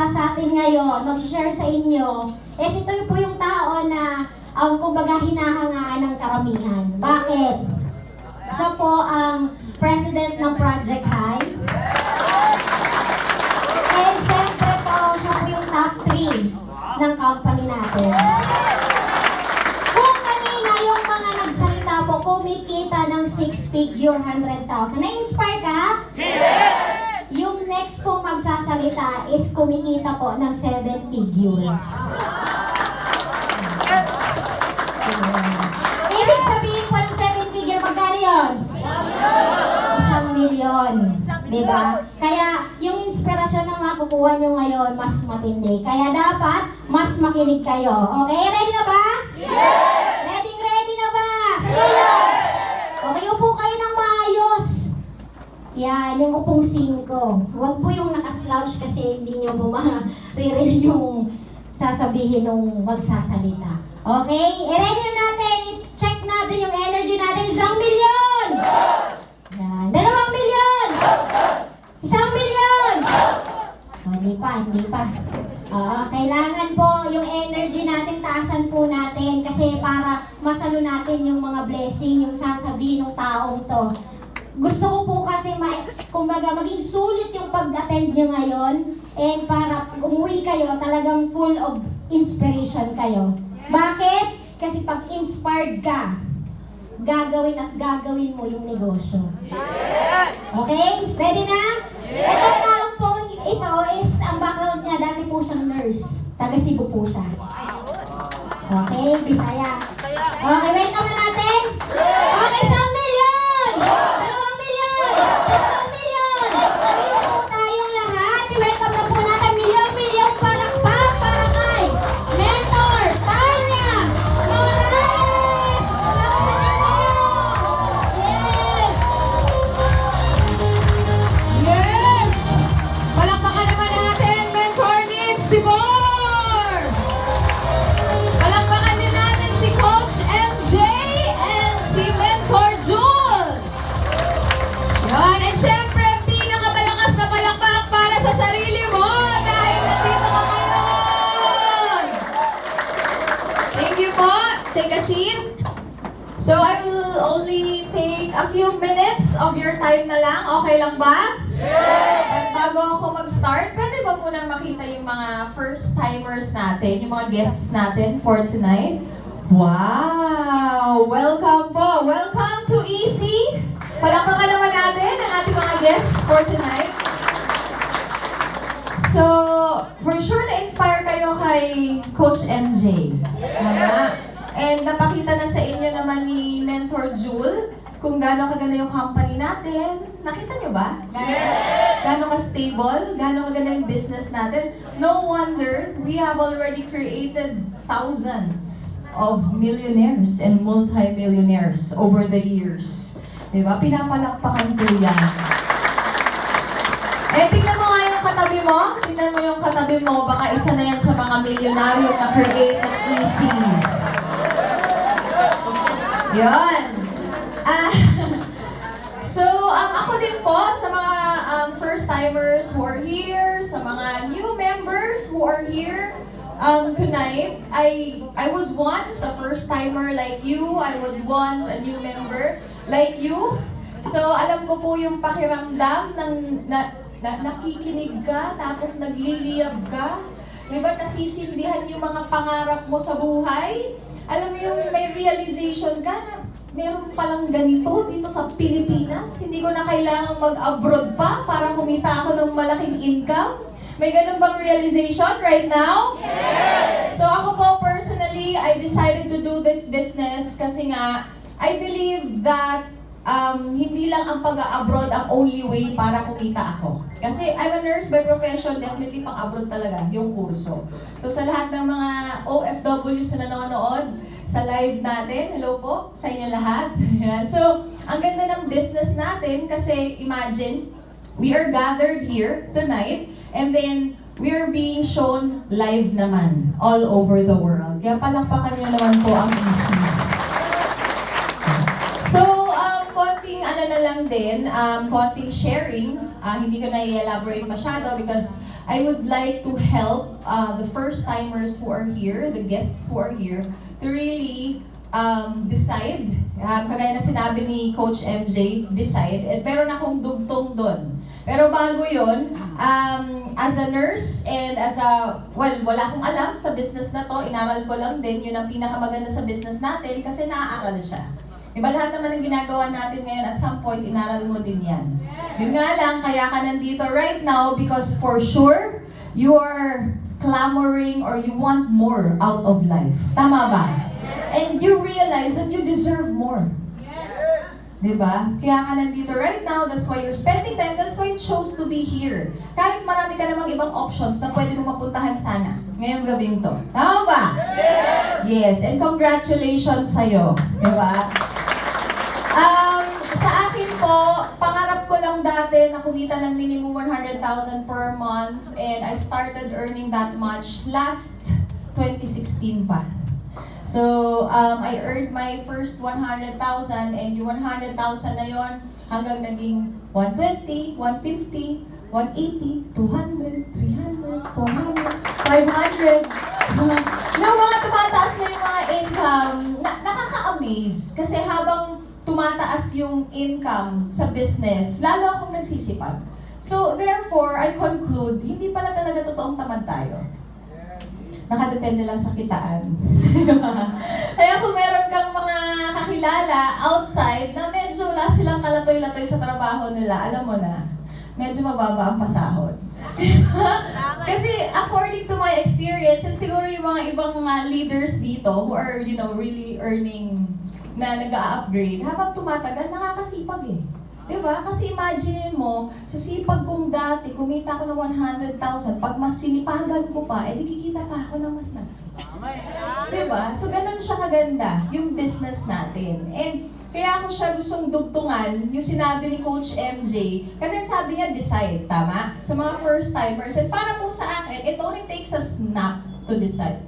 magsasalita sa atin ngayon, mag-share sa inyo, ito po yung tao na kumbaga hinahangaan ng karamihan. Bakit? Siya po ang president ng Project High. And syempre po, siya po yung top 3 ng company natin. Kung kanina yung mga nagsalita po, kumikita ng 6-figure, 100,000. Na-inspire ka? Yes! Yung next pong magsasalita is kumikita po ng 7-figure. Ibig sabihin po ng 7-figure, magkano yun? 1,000,000. Diba? Kaya yung inspirasyon na makukuha nyo ngayon, mas matindi. Kaya dapat, mas makinig kayo. Okay? Ready na ba? Yes! Ready na ba? Sige! Okay, upo kayo ng maayos. Yan, yung upong 5. Huwag po yung nakaslouch kasi hindi nyo po maririnig yung sasabihin nung magsasalita. Okay? Ready na natin. I-check natin yung energy natin. 1,000,000! Yan. 2,000,000! 1,000,000! Hindi pa. Kailangan po yung energy natin, taasan po natin kasi para masalo natin yung mga blessing, yung sasabihin ng taong to. Gusto ko po kasi kumbaga maging sulit yung pag-attend nyo ngayon and para pag umuwi kayo, talagang full of inspiration kayo. Bakit? Kasi pag inspired ka, gagawin at gagawin mo yung negosyo. Okay? Ready na? Ito tao po, ito is, ang background niya, dati po siyang nurse. Taga Cebu po siya. Okay, Bisaya. Okay, welcome na natin. Okay, 1,000,000! 2,000,000! 3,000,000! Ayun po tayong lahat. I-welcome na po natin. Milyong-milyong palakpak para kay Mentor Tanya Morales! Yes! Yes! Palakpakan naman natin, Mentor Nins Tibor! Palakpakan din natin si Coach MJ and si Mentor Jul! Yan, and syempre, pinakamalakas na palakpak para sa sarili mo dahil nandito ka ngayon! Thank you po. Take a seat. So, I will only take a few minutes of your time na lang. Okay lang ba? At bago ako mag-start, pwede ba muna makita yung mga first-timers natin, yung mga guests natin for tonight? Wow! Welcome po! Welcome to EC! Palakpakan naman natin ang ating mga guests for tonight. So, for sure na-inspire kayo kay Coach MJ. Tama? And napakita na sa inyo naman ni Mentor Jul kung gaano kaganda yung company natin. Nakita nyo ba? Gaano ka-stable, gaano kaganda yung business natin. No wonder we have already created thousands of millionaires and multi-millionaires over the years. Diba? Pinapalakpakan ko yan. Eh, tingnan mo nga yung katabi mo. Tingnan mo yung katabi mo. Baka isa na yan sa mga milyonaryo na create ng EC. Yun. So, ako din po sa mga first-timers who are here, sa mga new members who are here tonight. I was once a first-timer like you. I was once a new member like you. So, alam ko po yung pakiramdam ng nakikinig ka, tapos nagliliyab ka. Diba, nasisindihan yung mga pangarap mo sa buhay? Alam mo yung may realization ka na meron palang ganito dito sa Pilipinas. Hindi ko na kailangang mag-abroad pa para kumita ako ng malaking income. May ganun bang realization right now? Yes! So ako po personally, I decided to do this business kasi nga, I believe that hindi lang ang pag-abroad ang only way para kumita ako. Kasi I'm a nurse by profession, definitely pang-abroad talaga yung kurso. So sa lahat ng mga OFWs na nanonood sa live natin, hello po sa inyo lahat. So, ang ganda ng business natin kasi imagine, we are gathered here tonight and then we are being shown live naman all over the world. Kaya palakpakan nyo naman po ang EC. So, konting ano na lang din, konting sharing. Hindi ko na i-elaborate masyado because I would like to help the first-timers who are here, the guests who are here, to really decide. Kagaya na sinabi ni Coach MJ, decide. At meron akong dugtong doon. Pero bago yun, as a nurse and as a, well, wala akong alam sa business na to, inaral ko lang din, yun ang pinakamaganda sa business natin kasi naaaral siya. Diba lahat naman ng ginagawa natin ngayon at some point, inaral mo din yan. Yun nga lang, kaya ka nandito right now because for sure, you are clamoring or you want more out of life. Tama ba? And you realize that you deserve more. Diba? Kaya ka nandito right now, that's why you're spending time, that's why you chose to be here. Kahit marami ka namang ibang options na pwede mo mapuntahan sana ngayong gabing to. Tama ba? Yes, and congratulations sa'yo. Diba? Sa akin po, pangarap ko lang dati na kumita ng minimum 100,000 per month and I started earning that much last 2016 pa. So, I earned my first 100,000 and yung 100,000 na yon hanggang naging 120, 150, 180, 200, 300, 400, 500. Nung mga tumataas na yung mga income, nakaka-amaze. Kasi habang tumataas yung income sa business, lalo akong nagsisipag. So, therefore, I conclude, hindi pala talaga totoong tamad tayo. Nakadepende lang sa kitaan. Kaya kung meron kang mga kakilala outside na medyo wala silang kalatoy-latoy sa trabaho nila, alam mo na, medyo mababa ang pasahod. Kasi according to my experience, and siguro yung mga ibang mga leaders dito who are, you know, really earning na nag-a-upgrade, habang tumatagal, nakakasipag eh. Diba? Kasi imagine mo, sa sipag kong dati, kumita ako ng 100,000, pag mas sinipagan ko pa, di kikita pa ako ng mas malaki. Diba? So, ganun siya kaganda, yung business natin. And kaya ako siya gustong dugtungan, yung sinabi ni Coach MJ, kasi sabi niya, decide, tama? Sa mga first-timers, and para po sa akin, it only takes a snap to decide.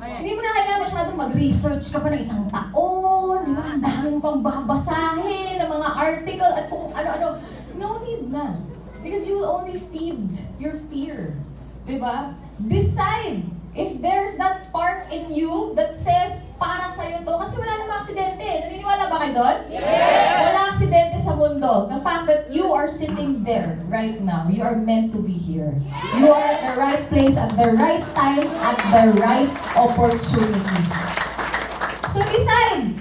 Hindi mo na kailangan masyadong mag-research ka pa ng isang taon, di ba? Ang daming pang babasahin, ng mga article, at kung ano-ano. No need na. Because you will only feed your fear. Di ba? Decide if there's that spark in you that says, para sa'yo to. Kasi wala namang aksidente. Naniniwala ba kayo doon? Yes! Wala aksidente sa mundo. The fact that you are sitting there right now, you are meant to be here. You are at the right place at the right time at the right opportunity. So decide!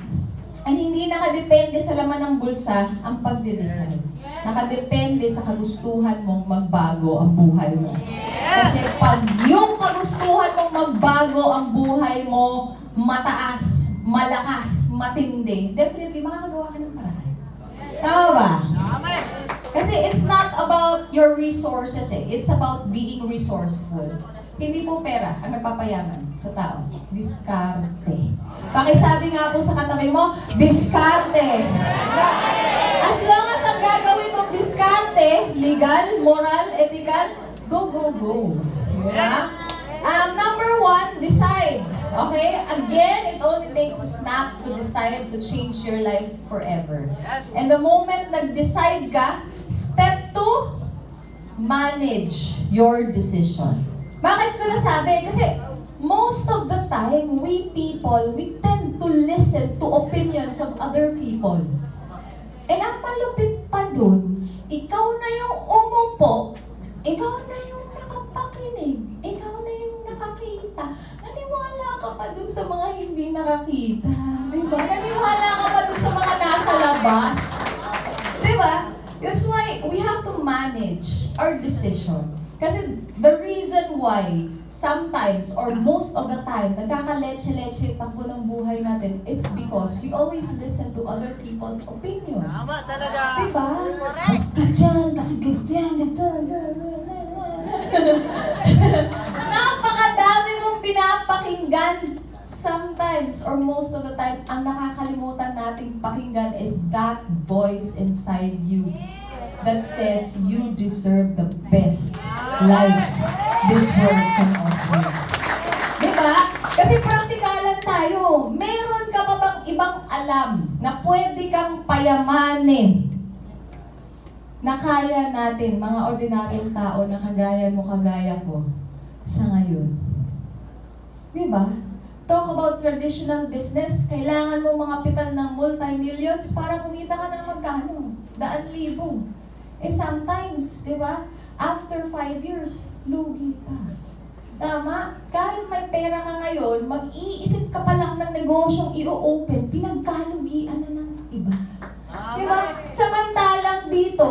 And hindi nakadepende sa laman ng bulsa ang pagde-decide. Nakadepende sa kagustuhan mong magbago ang buhay mo. Kasi pag yung kagustuhan mong magbago ang buhay mo, mataas, malakas, matindi, definitely makakagawa ka ng paraan. Tama ba? Kasi it's not about your resources eh. It's about being resourceful. Hindi po pera ang nagpapayaman sa tao. Diskarte. Pakisabi nga po sa katabi mo, diskarte. As long as ang gagawin mong diskarte, legal, moral, ethical, go, go, go. Diba? Number one, decide. Okay? Again, it only takes a snap to decide to change your life forever. And the moment nag-decide ka, step two, manage your decision. Bakit ko nasabi? Kasi most of the time, we people, we tend to listen to opinions of other people. And ang malupit pa dun, ikaw na yung umupo, ikaw na yung nakapakinig, ikaw na yung nakakita. Naniwala ka pa dun sa mga hindi nakakita. Diba? Naniwala ka pa dun sa mga nasa labas. Diba? That's why we have to manage our decision. Kasi the reason why sometimes or most of the time nagkaka-leche-leche takbo ng buhay natin, it's because we always listen to other people's opinion. Tama talaga. Diba? Huwag ka dyan, kasi ganyan, napakadami mong pinapakinggan. Sometimes or most of the time, ang nakakalimutan nating pakinggan is that voice inside you that says you deserve the best life this world can offer. Diba? Kasi praktikalan tayo. Meron ka pa bang ibang alam na pwede kang payamanin na kaya natin, mga ordinaryong tao na kagaya mo, kagaya ko, sa ngayon? Di ba? Talk about traditional business, kailangan mo mga pital ng multi-millions para kumita ka ng magkano? 100,000. Sometimes, di ba? After 5 years, lugi pa. Tama? Kahit may pera ka ngayon, mag-iisip ka pa lang ng negosyong i-open, pinagkalugian na ng iba. Diba? Samantalang dito,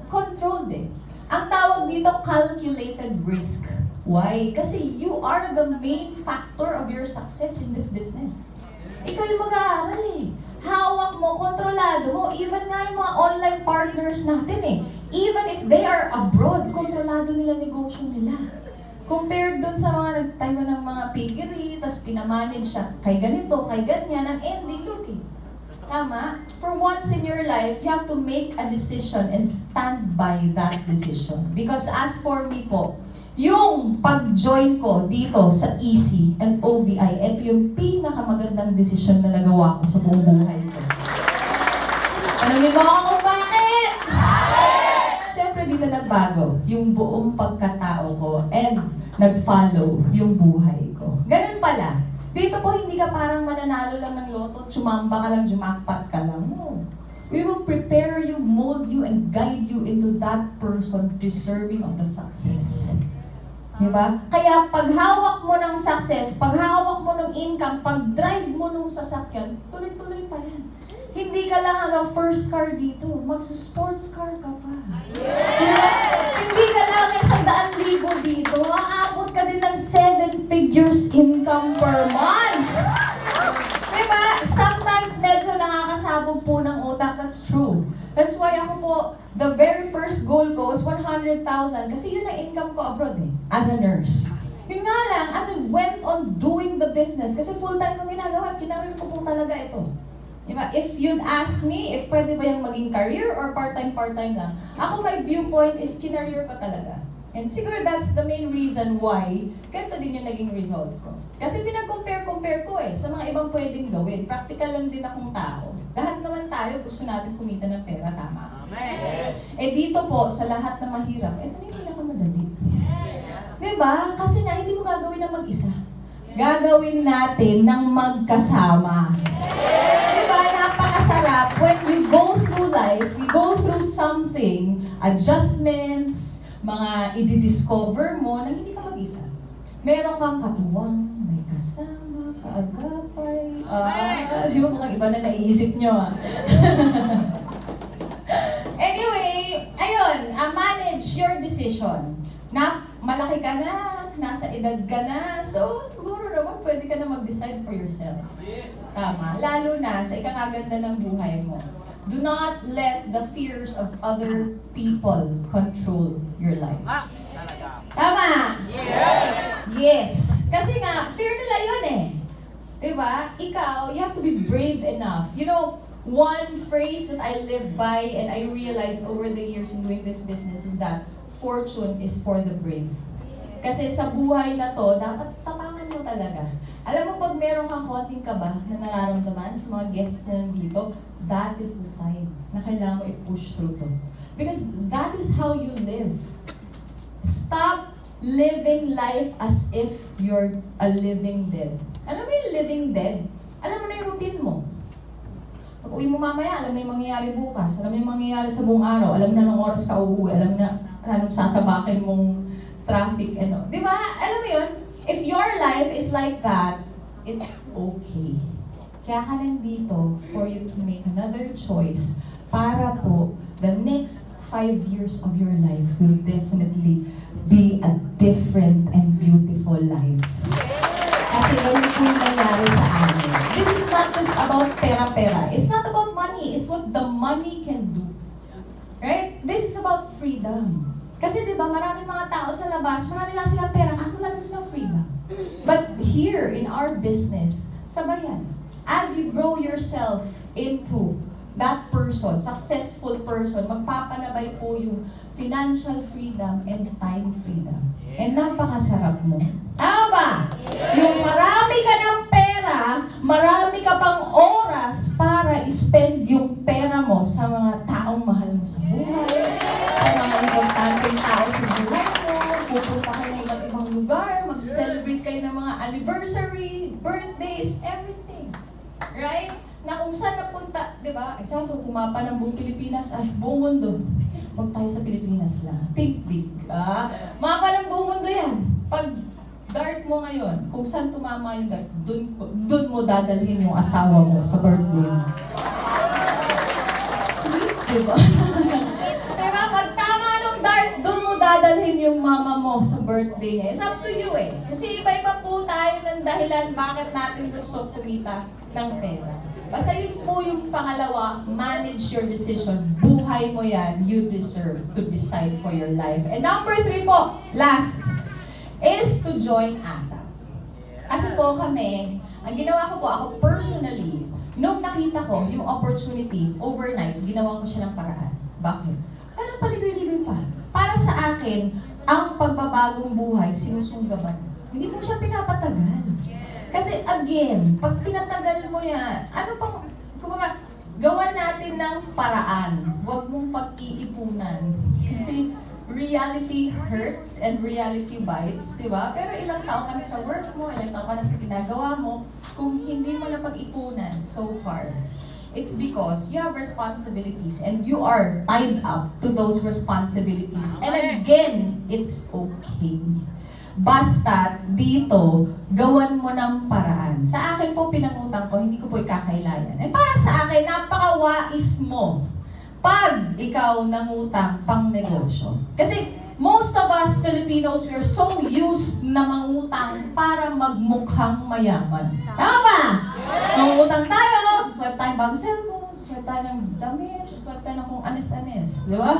controlled eh. Ang tawag dito, calculated risk. Why? Kasi you are the main factor of your success in this business. Ikaw yung mag-aaral eh. Hawak mo, kontrolado mo. Even nga yung mga online partners natin eh. Even if they are abroad, kontrolado nila negosyo nila. Compared dun sa mga nagtayo ng mga piggery, tas pinamanage siya kay ganito, kay ganyan, ang ending lugi. Tama? For once in your life, you have to make a decision and stand by that decision. Because as for me po, yung pag-join ko dito sa EC and OVI, ito yung pinakamagandang desisyon na nagawa ko sa buong buhay ko. Tanungin mo ako kung bakit? Siyempre dito nagbago yung buong pagkatao ko and nag-follow yung buhay ko. Ganun pala. Dito po, hindi ka parang mananalo lang ng loto, tsumamba ka lang, jumakpat ka lang. No. We will prepare you, mold you, and guide you into that person deserving of the success. Diba? Kaya paghawak mo ng success, paghawak mo ng income, pag-drive mo ng sasakyan, tuloy-tuloy pa yan. Hindi ka lang hanggang first car dito, magsa-sports car ka pa. Diba? Hindi ka lang 100,000 dito, aabot ka din ng 7 figures income per month. Diba? Sometimes medyo nakakasabog po ng utak, that's true. That's why ako po, the very first goal ko was 100,000 kasi yun ang income ko abroad eh, as a nurse. Yun nga lang, as I went on doing the business, kasi full-time ko ginagawa, kinarin ko po talaga ito. Diba? If you'd ask me, if pwede ba yung maging career or part-time lang, ako my viewpoint is kinareer ko talaga. And siguro that's the main reason why ganito din yung naging result ko. Kasi pinag-compare ko eh sa mga ibang pwedeng gawin. Practical lang din akong tao. Lahat naman tayo gusto natin kumita ng pera, tama? Amen. Dito po, sa lahat na mahirap, ito na yung pinakamadali. Diba? Kasi nga, hindi mo gagawin ng mag-isa. Gagawin natin ng magkasama. Diba? Napakasarap. When we go through life, we go through something, adjustments, mga i-discover mo na hindi ka mag-isa. Meron kang katuwang, may kasama, kaagapay. Di ba mukhang iba na naiisip nyo Anyway, ayun, manage your decision. Na malaki ka na, nasa edad ka na, so siguro naman pwede ka na mag-decide for yourself. Tama. Lalo na sa ikakaganda ng buhay mo. Do not let the fears of other people control your life. Tama? Yes! Yes. Kasi nga, fear nila yun eh. Diba? Ikaw, you have to be brave enough. You know, one phrase that I live by and I realized over the years in doing this business is that fortune is for the brave. Kasi sa buhay na to, dapat tapangan mo talaga. Alam mo, pag meron kang konting kaba na nararamdaman sa mga guests na nandito, that is the sign na kailangan mo i-push through to. Because that is how you live. Stop living life as if you're a living dead. Alam mo yung living dead? Alam mo na yung routine mo. Pag uwi mo mamaya, alam mo yung mangyayari bukas. Alam mo yung mangyayari sa buong araw. Alam mo na anong oras ka uuwi. Alam mo na anong sasabakin mong traffic. Ano. Di ba? Alam mo yun? If your life is like that, it's okay. Kaya ka nandito for you to make another choice para po the next 5 years of your life will definitely be a different and beautiful life. Kasi ganun po yung nangyari sa amin. This is not just about pera-pera. It's not about money. It's what the money can do. Right? This is about freedom. Kasi diba, maraming mga tao sa labas, marami lang silang pera, kaso wala silang freedom. But here, in our business, sabayan. As you grow yourself into that person, successful person, magpapanabay po yung financial freedom and time freedom. And napakasarap mo. Tama ba? Yung marami ka ng pera, marami ka pang oras para i-spend yung pera mo sa mga taong mahal mo sa buhay, bar, mag-celebrate kayo ng mga anniversary, birthdays, everything. Right? Na kung saan napunta, di ba? Example, kumapa ng buong Pilipinas, ay, buong mundo. Huwag tayo sa Pilipinas lang. Think big. Mapa ng buong mundo yan. Pag dart mo ngayon, kung saan tumama yung dart, dun mo dadalhin yung asawa mo sa birthday mo. Sweet, di ba? Diba? Pag tama nung dart, dun mo dadalhin yung mama mo sa birthday niya. It's up to you eh. Kasi iba-iba po tayo ng dahilan bakit natin gusto kumita ng pera. Basta yun po yung pangalawa, manage your decision. Buhay mo yan, you deserve to decide for your life. And number 3 po, last, is to join ASAP. Kasi po kami, ang ginawa ko po, ako personally, nung nakita ko yung opportunity, overnight, ginawa ko siya ng paraan. Bakit? Anong paligoy-ligoy pa? Para sa akin, ang pagbabagong buhay, sinusunggaban. Hindi mo siya pinapatagal. Kasi again, pag pinatagal mo yan, ano pang, kumbaga, gawan natin ng paraan. Huwag mong pag-iipunan. Kasi reality hurts and reality bites, di ba? Pero ilang taon ka na sa work mo, ilang taon ka na sa ginagawa mo, kung hindi mo na pag-ipunan so far, it's because you have responsibilities and you are tied up to those responsibilities. And again, it's okay. Basta dito, gawan mo ng paraan. Sa akin po pinangutang ko, hindi ko po ikakailayan. And para sa akin, napakawais mo pag ikaw nangutang pang negosyo. Kasi most of us Filipinos, we are so used na mangutang para magmukhang mayaman. Tama ba? Mangutang tayo, suswap tayo ng bagong cellphone, suswap tayo ng damit, suswap tayo ng kung anis-anis. Di ba?